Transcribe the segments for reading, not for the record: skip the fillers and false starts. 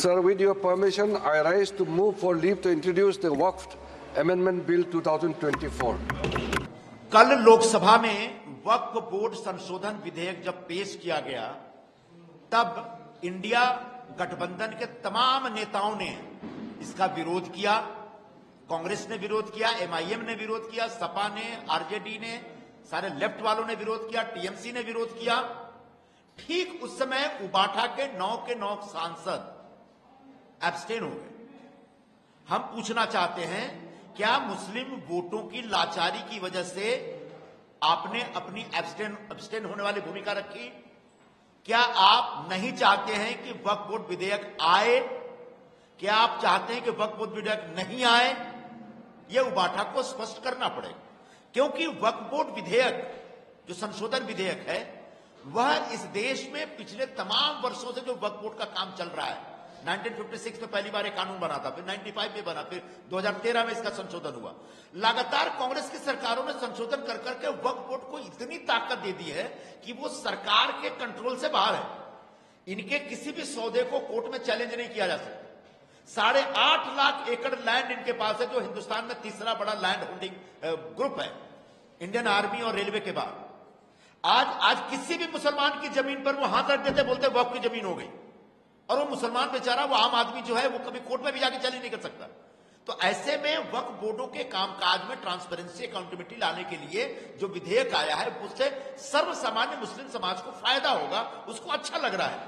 Sir, with your permission, I rise to move for leave to introduce the Waqf Amendment Bill 2024. कल लोकसभा में वक्फ board संशोधन विधेयक जब पेश किया गया, तब इंडिया गठबंधन के तमाम नेताओं ने इसका विरोध किया। कांग्रेस ने विरोध किया, एमआईएम ने विरोध किया, सपा ने, आरजेडी ने, सारे लेफ्ट वालों ने विरोध किया, टीएमसी ने विरोध किया। ठीक उस समय उबाठा के 9 सांसद एब्स्टेन हो गए। हम पूछना चाहते हैं, क्या मुस्लिम वोटों की लाचारी की वजह से आपने अपनी एब्स्टेन होने वाली भूमिका रखी? क्या आप नहीं चाहते हैं कि वक्फ बोर्ड विधेयक आए? क्या आप चाहते हैं कि वक्फ बोर्ड विधेयक नहीं आए? यह उबाठा को स्पष्ट करना पड़ेगा, क्योंकि वक्फ बोर्ड विधेयक जो संशोधन विधेयक है, वह इस देश में पिछले तमाम वर्षों से जो वक्फ बोर्ड का काम चल रहा है, 1956 में पहली बार एक कानून बना था, फिर 95 में बना, फिर 2013 में इसका संशोधन हुआ। लगातार कांग्रेस की सरकारों ने संशोधन कर करके वक्फ बोर्ड को इतनी ताकत दे दी है कि वो सरकार के कंट्रोल से बाहर है। इनके किसी भी सौदे को कोर्ट में चैलेंज नहीं किया जा सकता। 8.5 लाख एकड़ लैंड इनके पास है, जो हिंदुस्तान में तीसरा बड़ा लैंड होल्डिंग ग्रुप है, इंडियन आर्मी और रेलवे के बाद। आज किसी भी मुसलमान की जमीन पर वो हाथ रख देते, बोलते वक्फ की जमीन हो गई, और वो मुसलमान बेचारा, वो आम आदमी जो है, वो कभी कोर्ट में भी जाके चैलेंज नहीं कर सकता। तो ऐसे में वक्फ बोर्डों के कामकाज में ट्रांसपेरेंसी, अकाउंटेबिलिटी लाने के लिए जो विधेयक आया है, उससे सर्वसामान्य मुस्लिम समाज को फायदा होगा, उसको अच्छा लग रहा है।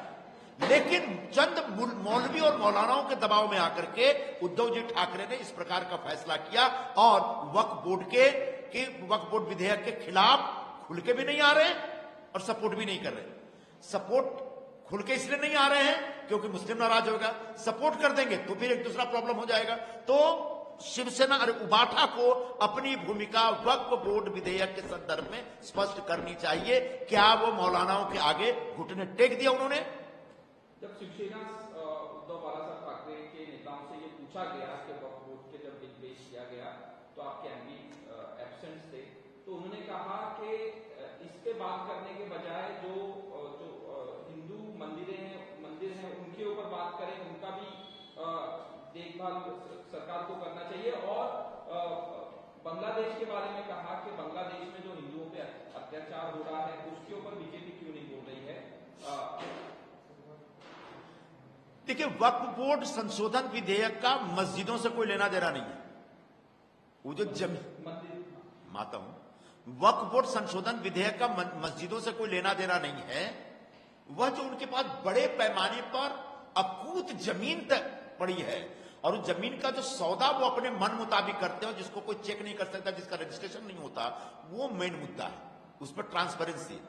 लेकिन चंद मौलवी और मौलानाओं के दबाव में आकर के उद्धव जी ठाकरे ने इस प्रकार का फैसला किया और वक्फ बोर्ड विधेयक के खिलाफ खुल के भी नहीं आ रहे और सपोर्ट भी नहीं कर रहे। सपोर्ट खुल के इसलिए नहीं आ रहे हैं क्योंकि मुस्लिम नाराज होगा, सपोर्ट कर देंगे तो फिर एक दूसरा प्रॉब्लम हो जाएगा। तो शिवसेना और उबाठा को अपनी भूमिका वक्फ बोर्ड विधेयक के संदर्भ में स्पष्ट करनी चाहिए। क्या वो मौलानाओं के आगे घुटने टेक दिया उन्होंने? जब शिवसेना उद्धव बाला ठाकरे के नेताओं से ये पूछा गया कि वक्फ बोर्ड के जब बिल पेश किया गया तो आपके एमपी एब्सेंट थे, तो उन्होंने कहा कि इस पे बात करने के बजाय जो हिंदू मंदिर हैं उनके ऊपर बात करें, उनका भी देखभाल सरकार को करना चाहिए। और बांग्लादेश के बारे में कहा कि बांग्लादेश में जो हिंदुओं पे अत्याचार हो रहा है, उसके ऊपर बीजेपी क्यों नहीं बोल रही है? देखिए, वक्फ बोर्ड संशोधन विधेयक का मस्जिदों से कोई लेना देना नहीं है। वो जो माता हूं, वक्फ बोर्ड संशोधन विधेयक का मस्जिदों से कोई लेना देना नहीं है। वह जो उनके पास बड़े पैमाने पर अकूत जमीन तक पड़ी है, और उस जमीन का जो सौदा वो अपने मन मुताबिक करते हो, जिसको कोई चेक नहीं कर सकता, जिसका रजिस्ट्रेशन नहीं होता, वो मेन मुद्दा है, उस पर ट्रांसपेरेंसी।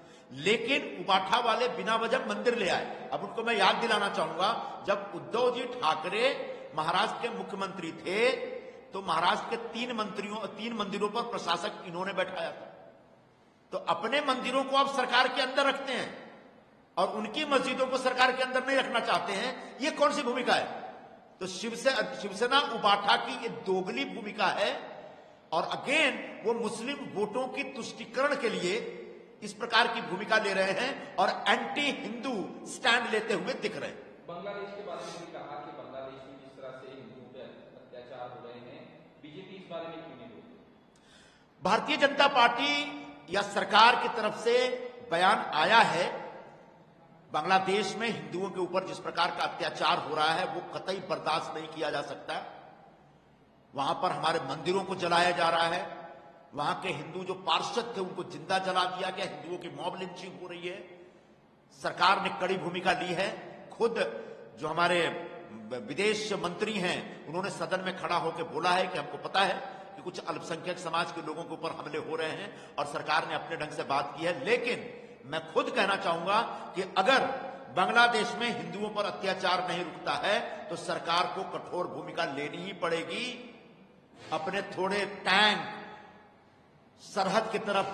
लेकिन उबाठा वाले बिना वजह मंदिर ले आए। अब उनको मैं याद दिलाना चाहूंगा, जब उद्धव जी ठाकरे महाराष्ट्र के मुख्यमंत्री थे, तो महाराष्ट्र के 3 मंदिरों पर प्रशासक इन्होंने बैठाया था। तो अपने मंदिरों को आप सरकार के अंदर रखते हैं और उनकी मस्जिदों को सरकार के अंदर नहीं रखना चाहते हैं। ये कौन सी भूमिका है? तो शिवसेना उबाठा की ये दोगली भूमिका है। और अगेन वो मुस्लिम वोटों की तुष्टीकरण के लिए इस प्रकार की भूमिका ले रहे हैं और एंटी हिंदू स्टैंड लेते हुए दिख रहे हैं। बांग्लादेश के बारे में भी कहा कि बांग्लादेश में जिस तरह से हिंदुओं पर अत्याचार हो रहे हैं, बीजेपी इस बारे में क्यों नहीं बोलती? भारतीय जनता पार्टी या सरकार की तरफ से बयान आया है, बांग्लादेश में हिंदुओं के ऊपर जिस प्रकार का अत्याचार हो रहा है वो कतई बर्दाश्त नहीं किया जा सकता। वहां पर हमारे मंदिरों को जलाया जा रहा है, वहां के हिंदू जो पार्षद थे उनको जिंदा जला दिया गया, हिंदुओं की मॉब लिंचिंग हो रही है। सरकार ने कड़ी भूमिका ली है। खुद जो हमारे विदेश मंत्री हैं, उन्होंने सदन में खड़ा होकर बोला है कि हमको पता है कि कुछ अल्पसंख्यक समाज के लोगों के ऊपर हमले हो रहे हैं और सरकार ने अपने ढंग से बात की है। लेकिन मैं खुद कहना चाहूंगा कि अगर बांग्लादेश में हिंदुओं पर अत्याचार नहीं रुकता है तो सरकार को कठोर भूमिका लेनी ही पड़ेगी। अपने थोड़े टैंक सरहद की तरफ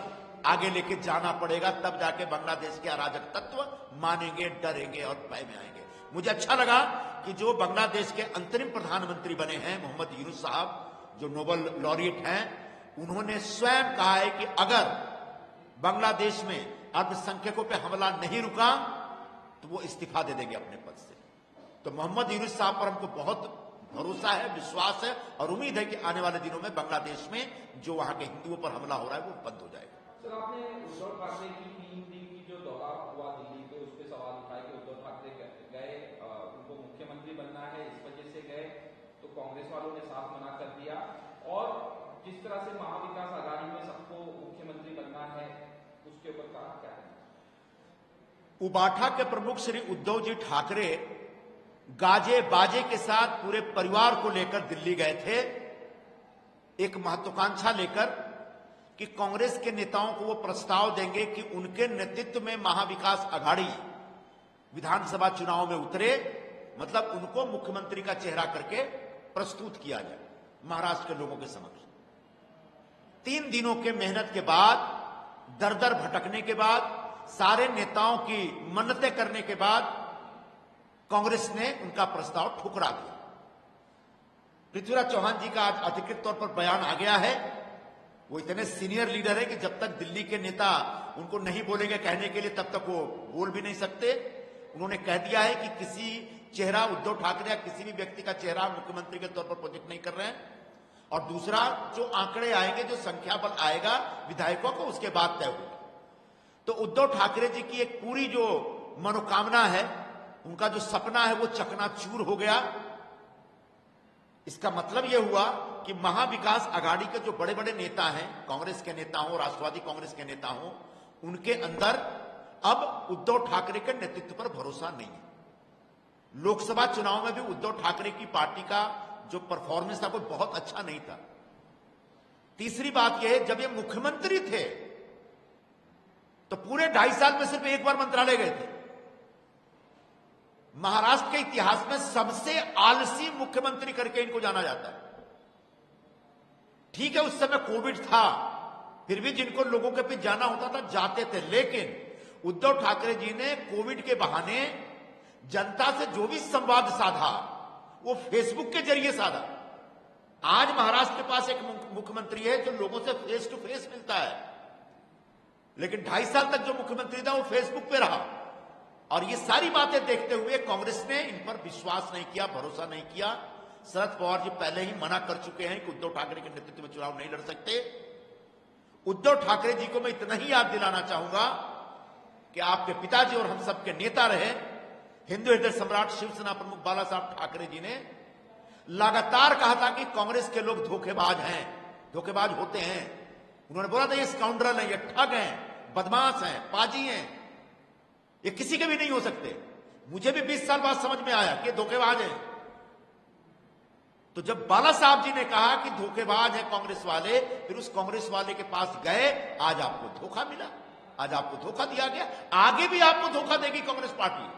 आगे लेके जाना पड़ेगा, तब जाके बांग्लादेश के अराजक तत्व मानेंगे, डरेंगे और भय में आएंगे। मुझे अच्छा लगा कि जो बांग्लादेश के अंतरिम प्रधानमंत्री बने हैं मोहम्मद यूनुस साहब, जो नोबेल लॉरिएट हैं, उन्होंने स्वयं कहा है कि अगर बांग्लादेश में अल्पसंख्यकों पे हमला नहीं रुका तो वो इस्तीफा दे देंगे अपने पद से। तो मोहम्मद यूनुस साहब पर हमको बहुत भरोसा है, विश्वास है और उम्मीद है कि आने वाले दिनों में बांग्लादेश में जो वहां के हिंदुओं पर हमला हो रहा है वो बंद हो जाएगा। सर, आपने उद्धव ठाकरे की 3 दिन की जो दौरा हुआ दिल्ली पे, उस पर सवाल उठाया कि उद्धव ठाकरे गए, उनको मुख्यमंत्री बनना है, इस वजह से गए, तो कांग्रेस वालों ने साफ मना कर दिया। और जिस तरह से महाविकास आघाड़ी में सबको मुख्यमंत्री बनना है, उसके ऊपर कहा क्या है? उबाठा के प्रमुख श्री उद्धव जी ठाकरे गाजे बाजे के साथ पूरे परिवार को लेकर दिल्ली गए थे, एक महत्वाकांक्षा लेकर कि कांग्रेस के नेताओं को वो प्रस्ताव देंगे कि उनके नेतृत्व में महाविकास आघाड़ी विधानसभा चुनाव में उतरे, मतलब उनको मुख्यमंत्री का चेहरा करके प्रस्तुत किया जाए महाराष्ट्र के लोगों के समक्ष। 3 दिनों के मेहनत के बाद, दर दर भटकने के बाद, सारे नेताओं की मन्नतें करने के बाद कांग्रेस ने उनका प्रस्ताव ठुकरा दिया। पृथ्वीराज चौहान जी का आज अधिकृत तौर पर बयान आ गया है। वो इतने सीनियर लीडर है कि जब तक दिल्ली के नेता उनको नहीं बोलेंगे कहने के लिए, तब तक वो बोल भी नहीं सकते। उन्होंने कह दिया है कि किसी चेहरा उद्धव ठाकरे या किसी भी व्यक्ति का चेहरा मुख्यमंत्री के तौर पर प्रोजेक्ट नहीं कर रहे हैं। और दूसरा, जो आंकड़े आएंगे, जो संख्या बल आएगा विधायकों को, उसके बाद तय होगा। तो उद्धव ठाकरे जी की एक पूरी जो मनोकामना है, उनका जो सपना है, वो चकनाचूर हो गया। इसका मतलब यह हुआ कि महाविकास आघाड़ी के जो बड़े बड़े नेता हैं, कांग्रेस के नेता हो, राष्ट्रवादी कांग्रेस के नेता हो, उनके अंदर अब उद्धव ठाकरे के नेतृत्व पर भरोसा नहीं है। लोकसभा चुनाव में भी उद्धव ठाकरे की पार्टी का जो परफॉर्मेंस था वो बहुत अच्छा नहीं था। तीसरी बात यह है, जब ये मुख्यमंत्री थे तो पूरे 2.5 साल में सिर्फ एक बार मंत्रालय गए थे। महाराष्ट्र के इतिहास में सबसे आलसी मुख्यमंत्री करके इनको जाना जाता है। ठीक है, उस समय कोविड था, फिर भी जिनको लोगों के बीच जाना होता था जाते थे, लेकिन उद्धव ठाकरे जी ने कोविड के बहाने जनता से जो भी संवाद साधा वो फेसबुक के जरिए साधा। आज महाराष्ट्र के पास एक मुख्यमंत्री है जो लोगों से फेस टू फेस मिलता है, लेकिन 2.5 साल तक जो मुख्यमंत्री था वो फेसबुक पे रहा। और ये सारी बातें देखते हुए कांग्रेस ने इन पर विश्वास नहीं किया, भरोसा नहीं किया। शरद पवार जी पहले ही मना कर चुके हैं कि उद्धव ठाकरे के नेतृत्व में चुनाव नहीं लड़ सकते। उद्धव ठाकरे जी को मैं इतना ही याद दिलाना चाहूंगा कि आपके पिताजी और हम सबके नेता रहे हिंदू हृदय सम्राट शिवसेना प्रमुख बाला साहब ठाकरे जी ने लगातार कहा था कि कांग्रेस के लोग धोखेबाज हैं, धोखेबाज होते हैं। उन्होंने बोला था ये स्काउंड्रल हैं, ये ठग हैं, बदमाश हैं, पाजी हैं, ये किसी के भी नहीं हो सकते। मुझे भी 20 साल बाद समझ में आया कि ये धोखेबाज हैं। तो जब बाला साहब जी ने कहा कि धोखेबाज है कांग्रेस वाले, फिर उस कांग्रेस वाले के पास गए, आज आपको धोखा मिला, आज आपको धोखा दिया गया, आगे भी आपको धोखा देगी कांग्रेस पार्टी,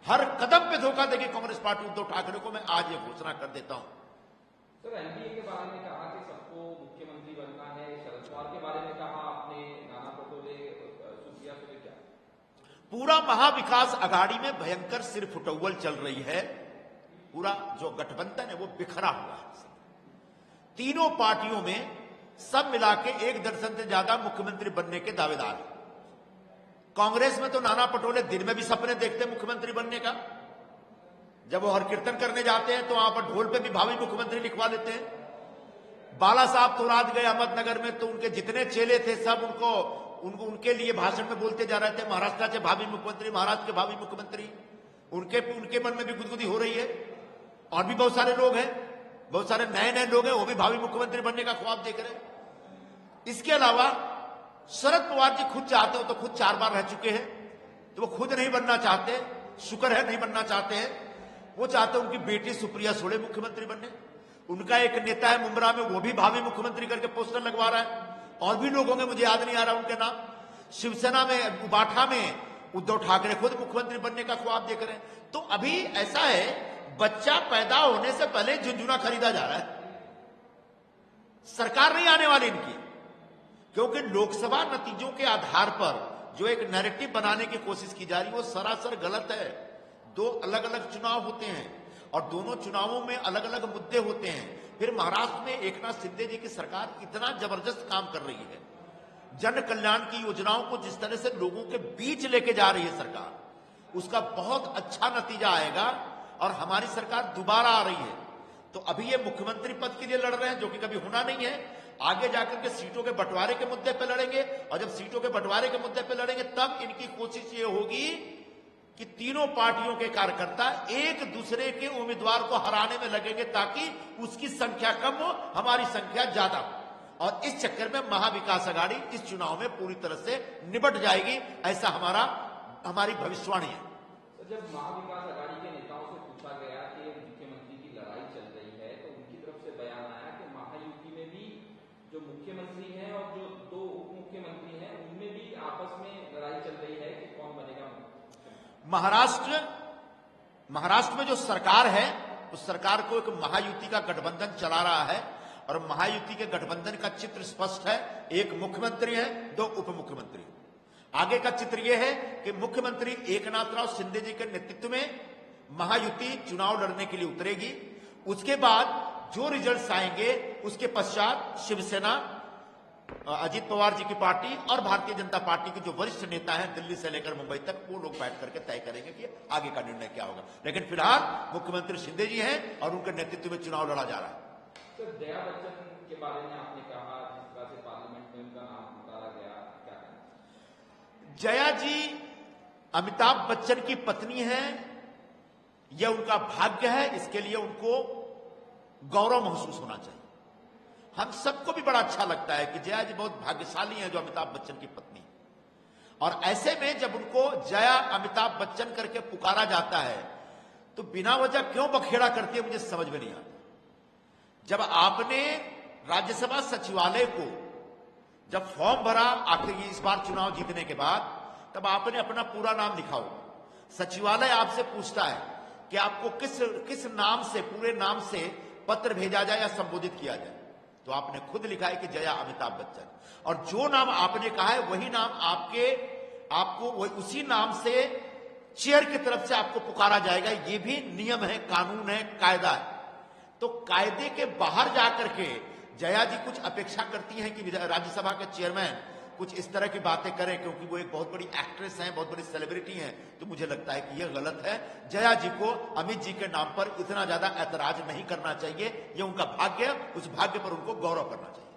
हर कदम पे धोखा देगी कांग्रेस पार्टी उद्धव ठाकरे को। मैं आज ये घोषणा कर देता हूं। सर, एनडीए के बारे में कहा कि सबको मुख्यमंत्री बनना है, शरद पवार के बारे में कहा आपने, नाना पटोले, सुप्रिया सुले, क्या पूरा महाविकास आघाड़ी में भयंकर सिर फुटौल चल रही है। पूरा जो गठबंधन है वो बिखरा हुआ है। तीनों पार्टियों में सब मिला के 1 दर्जन से ज्यादा मुख्यमंत्री बनने के दावेदार हैं। कांग्रेस में तो नाना पटोले दिन में भी सपने देखते हैं मुख्यमंत्री बनने का। जब वो हर कीर्तन करने जाते हैं तो वहां पर ढोल पे भी भावी मुख्यमंत्री लिखवा लेते हैं। बाला साहब तो रात गए अहमदनगर में, तो उनके जितने चेले थे सब उनके लिए भाषण में बोलते जा रहे थे, महाराष्ट्र के भावी मुख्यमंत्री, महाराष्ट्र के भावी मुख्यमंत्री। उनके मन में भी गुदगुदी हो रही है। और भी बहुत सारे लोग हैं, बहुत सारे नए नए लोग हैं, वो भी भावी मुख्यमंत्री बनने का ख्वाब देख रहे हैं। इसके अलावा शरद पवार जी खुद चाहते हो तो खुद 4 बार रह चुके हैं, तो वो खुद नहीं बनना चाहते, शुक्र है नहीं बनना चाहते हैं। वो चाहते हैं उनकी बेटी सुप्रिया सुले मुख्यमंत्री बनने। उनका एक नेता है मुंब्रा में, वो भी भावी मुख्यमंत्री करके पोस्टर लगवा रहा है। और भी लोग होंगे, मुझे याद नहीं आ रहा उनके नाम। शिवसेना में उबाठा में उद्धव ठाकरे खुद मुख्यमंत्री बनने का ख्वाब देख रहे हैं। तो अभी ऐसा है, बच्चा पैदा होने से पहले झुंझुना खरीदा जा रहा है। सरकार नहीं आने वाली इनकी, क्योंकि लोकसभा नतीजों के आधार पर जो एक नैरेटिव बनाने की कोशिश की जा रही है वो सरासर गलत है। 2 अलग अलग चुनाव होते हैं और दोनों चुनावों में अलग अलग मुद्दे होते हैं। फिर महाराष्ट्र में एकनाथ शिंदे जी की सरकार इतना जबरदस्त काम कर रही है, जन कल्याण की योजनाओं को जिस तरह से लोगों के बीच लेके जा रही है सरकार, उसका बहुत अच्छा नतीजा आएगा। और हमारी सरकार दोबारा आ रही है, तो अभी ये मुख्यमंत्री पद के लिए लड़ रहे हैं, जो कि कभी होना नहीं है। आगे जाकर के सीटों के बंटवारे के मुद्दे पे लड़ेंगे, और जब सीटों के बंटवारे के मुद्दे पे लड़ेंगे तब इनकी कोशिश ये होगी कि तीनों पार्टियों के कार्यकर्ता एक दूसरे के उम्मीदवार को हराने में लगेंगे, ताकि उसकी संख्या कम हो, हमारी संख्या ज्यादा हो। और इस चक्कर में महाविकास आघाड़ी इस चुनाव में पूरी तरह से निपट जाएगी, ऐसा हमारी भविष्यवाणी है। तो जब महाविकास आघाड़ी के नेताओं से पूछा गया कि मुख्यमंत्री की लड़ाई चल रही है, तो उनकी तरफ से बयान आया कि महायुति में भी जो मुख्यमंत्री हैं और जो दो उप मुख्यमंत्री हैं, उनमें भी आपस में लड़ाई चल रही है कि कौन बनेगा। महाराष्ट्र में जो सरकार है, उस सरकार को एक महायुति का गठबंधन चला रहा है, और महायुति के गठबंधन का चित्र स्पष्ट है। एक मुख्यमंत्री है, दो उप मुख्यमंत्री। आगे का चित्र यह है कि मुख्यमंत्री एकनाथराव शिंदे जी के नेतृत्व में महायुति चुनाव लड़ने के लिए उतरेगी। उसके बाद जो रिजल्ट्स आएंगे, उसके पश्चात शिवसेना, अजीत पवार जी की पार्टी और भारतीय जनता पार्टी के जो वरिष्ठ नेता हैं दिल्ली से लेकर मुंबई तक, वो लोग बैठ करके तय करेंगे कि आगे का निर्णय क्या होगा। लेकिन फिलहाल मुख्यमंत्री शिंदे जी हैं और उनके नेतृत्व में चुनाव लड़ा जा रहा है। सर, दया बच्चन के बारे में आपने कहा, जिस तरह से पार्लियामेंट में उनका नाम उतारा गया, क्या कहना? जया जी अमिताभ बच्चन की पत्नी है, यह उनका भाग्य है, इसके लिए उनको गौरव महसूस होना चाहिए। हम सबको भी बड़ा अच्छा लगता है कि जया जी बहुत भाग्यशाली हैं जो अमिताभ बच्चन की पत्नी। और ऐसे में जब उनको जया अमिताभ बच्चन करके पुकारा जाता है, तो बिना वजह क्यों बखेड़ा करती है, मुझे समझ में नहीं आता। जब आपने राज्यसभा सचिवालय को जब फॉर्म भरा आखिर इस बार चुनाव जीतने के बाद, तब आपने अपना पूरा नाम लिखा हो। सचिवालय आपसे पूछता है कि आपको किस नाम से, पूरे नाम से पत्र भेजा जाए या संबोधित किया जाए, तो आपने खुद लिखा है कि जया अमिताभ बच्चन। और जो नाम आपने कहा है वही नाम आपको वही उसी नाम से चेयर की तरफ से आपको पुकारा जाएगा। ये भी नियम है, कानून है, कायदा है। तो कायदे के बाहर जाकर के जया जी कुछ अपेक्षा करती हैं कि राज्यसभा के चेयरमैन कुछ इस तरह की बातें करें, क्योंकि वो एक बहुत बड़ी एक्ट्रेस हैं, बहुत बड़ी सेलिब्रिटी हैं। तो मुझे लगता है कि यह गलत है। जया जी को अमित जी के नाम पर इतना ज्यादा ऐतराज नहीं करना चाहिए। यह उनका भाग्य है, उस भाग्य पर उनको गौरव करना चाहिए।